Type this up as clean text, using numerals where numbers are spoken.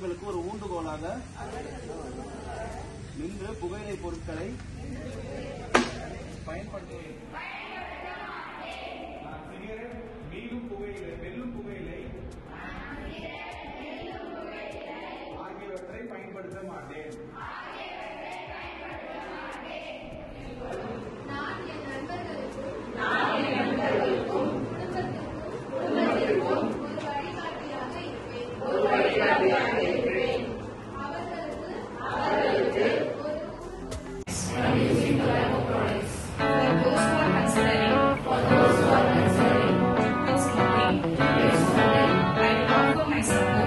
அவர்களுக்கு ஒரு ஊண்டுகோலாக நின்று புகையிலை பொருட்களை பயன்படுத்துவேன். நான் சிகரெட், மீண்டும் புகையிலை, வெல்லும் புகையிலை ஆகியவற்றை பயன்படுத்த மாட்டேன். நான் என் நண்பர்களுக்கும் குடும்பத்திற்கும் ஒரு வழிகாட்டியாக இருப்பேன். அவர்களுக்கு using tobacco products. For those who are considering quit smoking, I will offer my support.